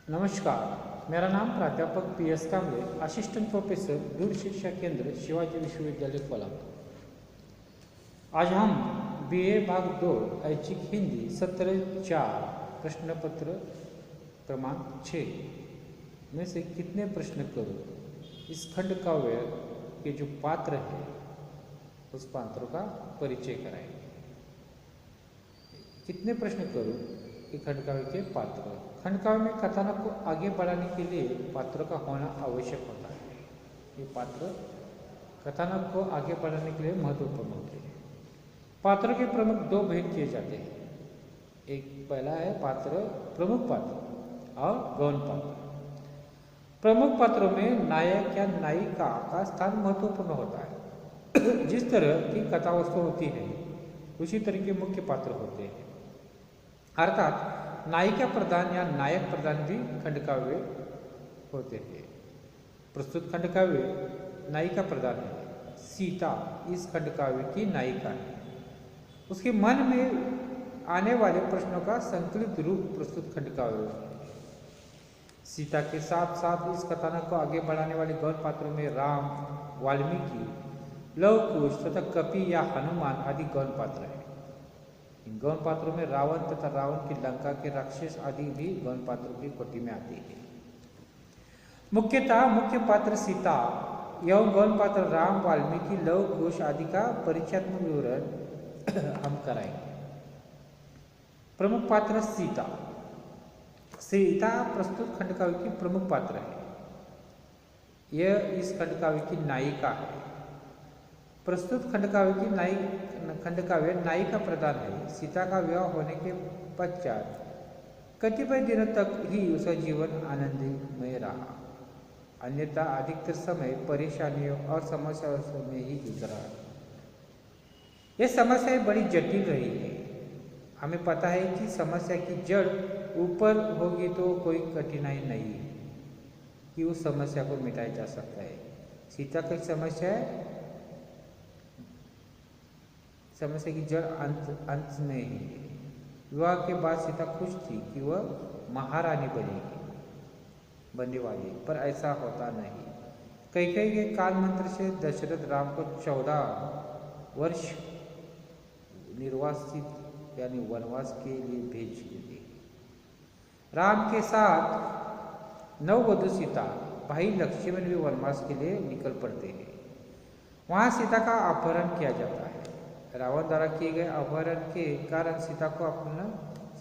नमस्कार, मेरा नाम प्राध्यापक PS कांबळे, असिस्टेंट प्रोफेसर दूर शिक्षा केंद्र शिवाजी विश्वविद्यालय कोल्हापुर। आज हम BA भाग 2 ऐच्छिक हिंदी सत्र 4 प्रश्न पत्र क्रमांक 6 में से कितने प्रश्न करूँ, इस खंड काव्य के जो पात्र है उस पात्रों का परिचय कराएंगे। कितने प्रश्न करूँ कि खंड काव्य के पात्र। खंड काव्य में कथानक को आगे बढ़ाने के लिए पात्रों का होना आवश्यक होता है। ये पात्र कथानक को आगे बढ़ाने के लिए महत्वपूर्ण होते हैं। पात्रों के प्रमुख दो भेद किए जाते हैं। एक पहला है पात्र प्रमुख पात्र और गौण पात्र। प्रमुख पात्रों में नायक या नायिका का स्थान महत्वपूर्ण होता है। जिस तरह की कथा वस्तु होती है उसी तरह के मुख्य पात्र होते हैं। अर्थात नायिका प्रधान या नायक प्रधान भी खंडकाव्य होते हैं। प्रस्तुत खंडकाव्य नायिका प्रधान है। सीता इस खंडकाव्य की नायिका है। उसके मन में आने वाले प्रश्नों का संकलित रूप प्रस्तुत खंडकाव्य है। सीता के साथ साथ इस कथानक को आगे बढ़ाने वाले गौण पात्रों में राम, वाल्मीकि, लव कुश तथा कपि या हनुमान आदि गौण पात्र हैं। इन गौण पात्रों में रावण तथा रावण की लंका के राक्षस आदि भी गौण पात्रों की कोटि में आते हैं। मुख्यतः मुख्य पात्र सीता एवं गौण पात्र राम, वाल्मीकि, लव कुश आदि का परिचयात्मक विवरण हम कराएंगे। प्रमुख पात्र सीता। सीता प्रस्तुत खंडकाव्य की प्रमुख पात्र है। यह इस खंडकाव्य की नायिका है। प्रस्तुत खंडकाव्य नायिका प्रधान है। सीता का विवाह होने के पश्चात कतिपय दिनों तक ही उसका जीवन आनंदमय रहा, अन्यथा अधिकतर समय परेशानियों और समस्याओं में ही गुजरा। यह समस्या बड़ी जटिल रही है। हमें पता है कि समस्या की जड़ ऊपर होगी तो कोई कठिनाई नहीं है कि उस समस्या को मिटाया जा सकता है। सीता की समस्या की जड़ अंत में ही है। विवाह के बाद सीता खुश थी कि वह महारानी बनने वाली, पर ऐसा होता नहीं। कैकेयी के काल मंत्र से दशरथ राम को 14 वर्ष निर्वासित यानी वनवास के लिए भेज देते। राम के साथ नववधु सीता भाई लक्ष्मण भी वनवास के लिए निकल पड़ते हैं। वहां सीता का अपहरण किया जाता है। रावण द्वारा किए गए अपहरण के कारण सीता को अपने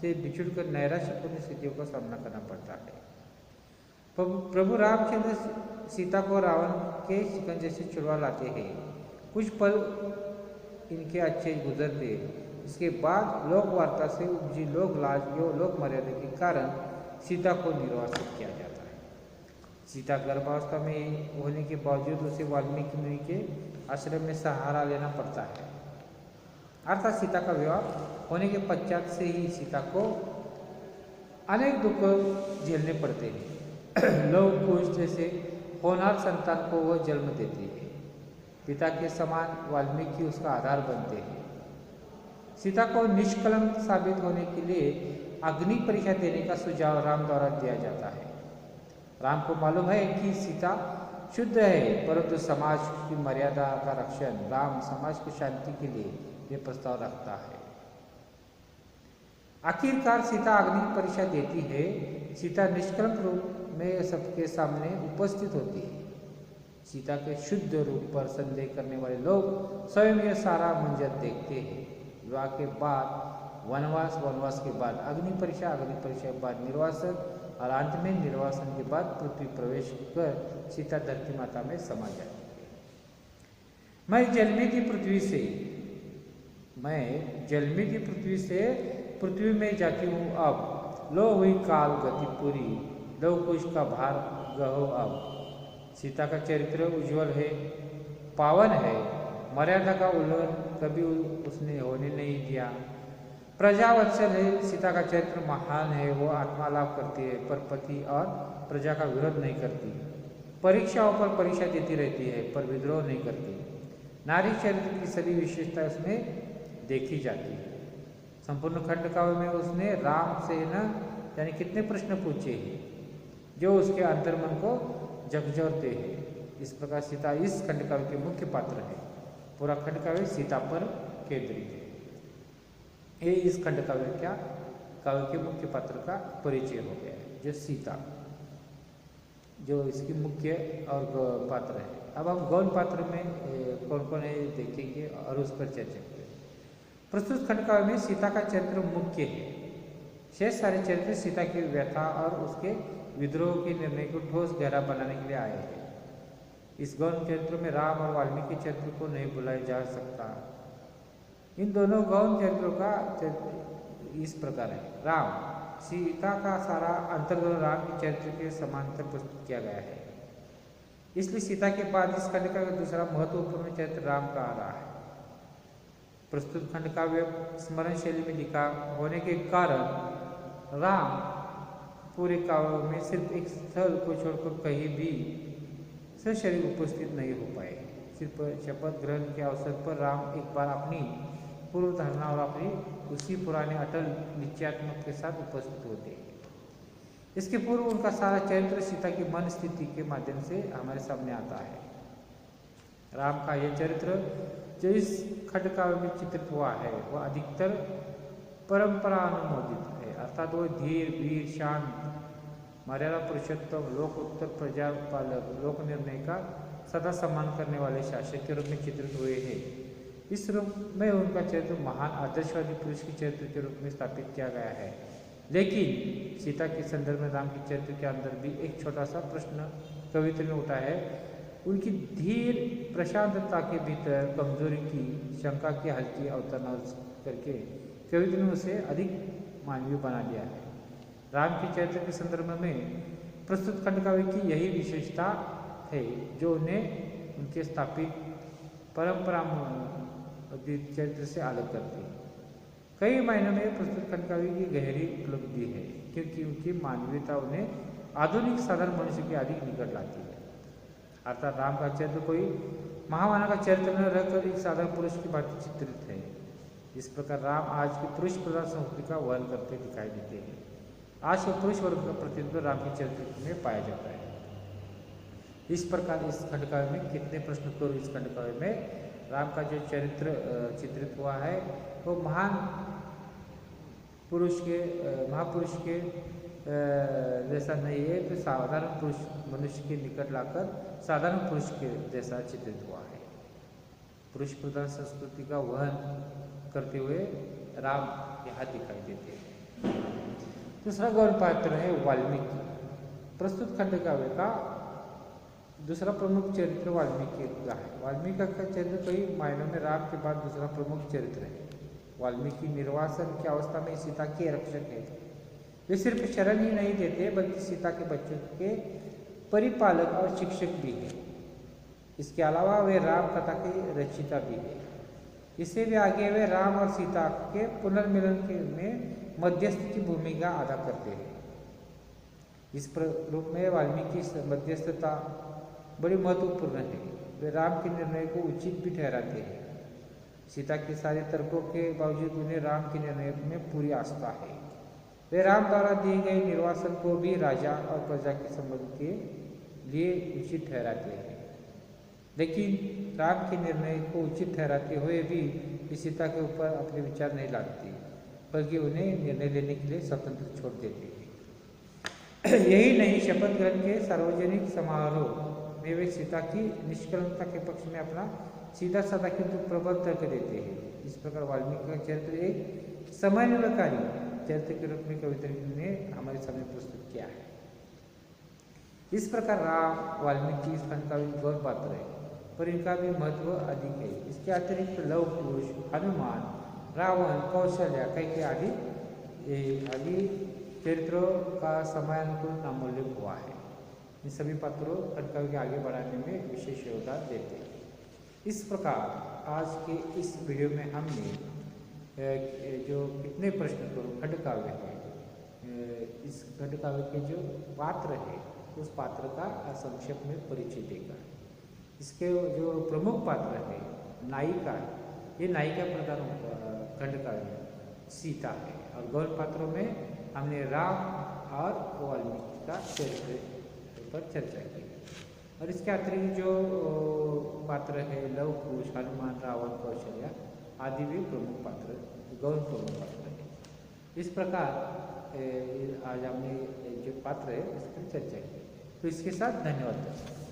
से बिछुड़कर नैराश्यपूर्ण स्थितियों का सामना करना पड़ता है। प्रभु रामचंद्र सीता को रावण के शिकंजे से छुड़वा लाते हैं। कुछ पल इनके अच्छे गुजरते। इसके बाद लोक वार्ता से उपजी लोक लाज एवं लोक मर्यादा के कारण सीता को निर्वासित किया जाता है। सीता गर्भावस्था में होने के बावजूद उसे वाल्मीकि मुनि के आश्रम में सहारा लेना पड़ता है। अर्थात सीता का विवाह होने के पश्चात से ही सीता को अनेक दुख झेलने पड़ते हैं। लव कुश जैसे होनहार संतान को वह जन्म देती है। पिता के समान वाल्मीकि उसका आधार बनते हैं। सीता को निष्कलंक साबित होने के लिए अग्नि परीक्षा देने का सुझाव राम द्वारा दिया जाता है। राम को मालूम है कि सीता शुद्ध है, परंतु समाज की मर्यादा का रक्षण राम समाज की शांति के लिए यह प्रस्ताव रखता है। आखिरकार सीता अग्नि परीक्षा देती है। सीता निष्कलंक रूप में सबके सामने उपस्थित होती है। सीता के शुद्ध रूप पर संदेह करने वाले लोग स्वयं यह सारा मंजर देखते हैं। विवाह के बाद वनवास के बाद अग्नि परीक्षा के बाद निर्वासन और अंत में निर्वासन के बाद पृथ्वी प्रवेश कर सीता धरती माता में समा जाती है। मैं जन्मी थी पृथ्वी से पृथ्वी में जाती हूँ अब। लो हुई काल गति पूरी, लव कुश का भार गहो अब। सीता का चरित्र उज्जवल है, पावन है। मर्यादा का उल्लंघन कभी उसने होने नहीं दिया। प्रजावत्सल है। सीता का चरित्र महान है। वो आत्मा लाभ करती है, पर पति और प्रजा का विरोध नहीं करती। परीक्षाओं पर परीक्षा देती रहती है, पर विद्रोह नहीं करती। नारी चरित्र की सभी विशेषता उसमें देखी जाती है। संपूर्ण खंड काव्य में उसने राम से यानी कितने प्रश्न पूछे हैं? जो उसके अंतर्मन को झकझोरते हैं। इस प्रकार सीता इस खंड काव्य के मुख्य पात्र है। पूरा खंड काव्य सीता पर केंद्रित है। ये इस खंड काव्य के मुख्य पात्र का परिचय हो गया है, जो सीता, जो इसकी मुख्य और पात्र है। अब हम गौण पात्र में कौन कौन है देखेंगे और उस पर चर्चा करेंगे। प्रस्तुत खंड काव्य में सीता का चरित्र मुख्य है। शेष सारे चरित्र सीता की व्यथा और उसके विद्रोह के निर्णय को ठोस गहरा बनाने के लिए आए हैं। इस गौण चरित्र में राम और वाल्मीकि चरित्र को नहीं भुलाया जा सकता। इन दोनों गौण चरित्रों का चरित्र इस प्रकार है। राम, सीता का सारा अंतर्ग्रह राम के चरित्र के समांतर प्रस्तुत किया गया है। इसलिए सीता के बाद इस खंड का दूसरा महत्वपूर्ण चरित्र राम का आ रहा है। प्रस्तुत खंड काव्य स्मरण शैली में लिखा होने के कारण राम पूरे काव्य में सिर्फ एक स्थल को छोड़कर कहीं भी सशरीर उपस्थित नहीं हो पाए। सिर्फ शपथ ग्रहण के अवसर पर राम एक बार अपनी पूर्व धारणा और अपनी उसी पुराने अटल निश्चयात्मक के साथ उपस्थित होते हैं। इसके पूर्व उनका सारा चरित्र सीता की मन स्थिति के माध्यम से हमारे सामने आता है। राम का यह चरित्र जो इस खंड काव्य में चित्रित हुआ है वह अधिकतर परंपरा अनुमोदित है, अर्थात वह धीर, वीर, शांत, मर्यादा पुरुषोत्तम, लोकोत्तर, प्रजापालक, लोक निर्णय का सदा सम्मान करने वाले शासक के रूप में चित्रित हुए हैं। इस रूप में उनका चरित्र महान आदर्शवादी पुरुष के चरित्र के रूप में स्थापित किया गया है। लेकिन सीता के संदर्भ में राम के चरित्र के अंदर भी एक छोटा सा प्रश्न कवित्र में उठा है। उनकी धीर प्रशांतता के भीतर कमजोरी की शंका की हल्की अवतारणा करके कवित्र ने उसे अधिक मानवीय बना दिया है। राम के चरित्र के संदर्भ में प्रस्तुत खंड काव्य की यही विशेषता है जो उन्हें उनके स्थापित परंपरा चरित्र से अलग करती है। कई मायनों में प्रस्तुत खंड काव्य की गहरी उपलब्धि है, क्योंकि उनकी मानवीयता उन्हें आधुनिक साधारण मनुष्य के अधिक निकट लाती है। अर्थात राम का चरित्र कोई महामानव का चरित्र न रहकर एक साधारण पुरुष की भांति चित्रित है। इस प्रकार राम आज की पुरुष प्रधान संस्कृति का वहन करते दिखाई देते हैं। आज के पुरुष वर्ग का प्रतिनिधित्व राम के चरित्र में पाया जाता है। इस प्रकार इस खंड काव्य में कितने प्रश्न उत्तर इस खंड काव्य में राम का जो चरित्र चित्रित हुआ है वो महान पुरुष के महापुरुष के जैसा नहीं है, तो साधारण पुरुष मनुष्य के निकट लाकर साधारण पुरुष के जैसा चित्रित हुआ है। पुरुष प्रधान संस्कृति का वहन करते हुए राम यहाँ दिखाई देते हैं। दूसरा गौण पात्र है वाल्मीकि। प्रस्तुत खंड काव्य का दूसरा प्रमुख चरित्र वाल्मीकि का है। वाल्मीकि का चरित्र कई मायनों में राम के बाद दूसरा प्रमुख चरित्र है। वाल्मीकि निर्वासन की अवस्था में सीता के रक्षक है। वे सिर्फ शरण ही नहीं देते बल्कि सीता के बच्चों के परिपालक और शिक्षक भी हैं। इसके अलावा वे राम कथा के रचयिता भी है। इससे भी आगे वे राम और सीता के पुनर्मिलन में मध्यस्थ की भूमिका अदा करते हैं। इस रूप में वाल्मीकि मध्यस्थता बड़ी महत्वपूर्ण है। वे राम के निर्णय को उचित भी ठहराते हैं। सीता के सारे तर्कों के बावजूद उन्हें राम के निर्णय में पूरी आस्था है। वे राम द्वारा दिए गए निर्वासन को भी राजा और प्रजा के संबंध के लिए उचित ठहराते हैं। लेकिन राम के निर्णय को उचित ठहराते हुए भी सीता के ऊपर अपने विचार नहीं लादती, बल्कि उन्हें निर्णय लेने के लिए स्वतंत्र छोड़ देते हैं। यही नहीं, शपथ ग्रहण के सार्वजनिक समारोह में वे सीता की निष्कलंकता के पक्ष में अपना सीधा साधा किंतु प्रबल तर्क देते हैं। इस प्रकार वाल्मीकि का चरित्र एक समन्वयकारी चरित्र के रूप में कविता ने हमारे सामने प्रस्तुत किया है। इस प्रकार राम वाल्मीकि इस खंड का भी गौर पात्र है, पर इनका भी महत्व अधिक है। इसके अतिरिक्त लव कुश, हनुमान, रावण, कौशल्या, कैकेयी आदि चरित्रों का समयानुकूल नामोल्लेख हुआ है। इन सभी पात्रों खंड काव्य के आगे बढ़ाने में विशेष योगदान देते हैं। इस प्रकार आज के इस वीडियो में हमने जो कितने प्रश्न खंड काव्य है, इस खंड काव्य के जो पात्र है उस पात्र का संक्षेप में परिचय देगा। इसके जो प्रमुख पात्र है नायिका, ये नायिका प्रधान खंड काव्य सीता है, और गौण पात्रों में हमने राम और वाल्मीकि का चरित्र पर चर्चा की। और इसके अतिरिक्त जो पात्र है लव कुश, हनुमान, रावण, कौशल्या आदि भी प्रमुख पात्र, गौण प्रमुख पात्र है। इस प्रकार आज हमने जो पात्र है इस पर चर्चा की। तो इसके साथ धन्यवाद।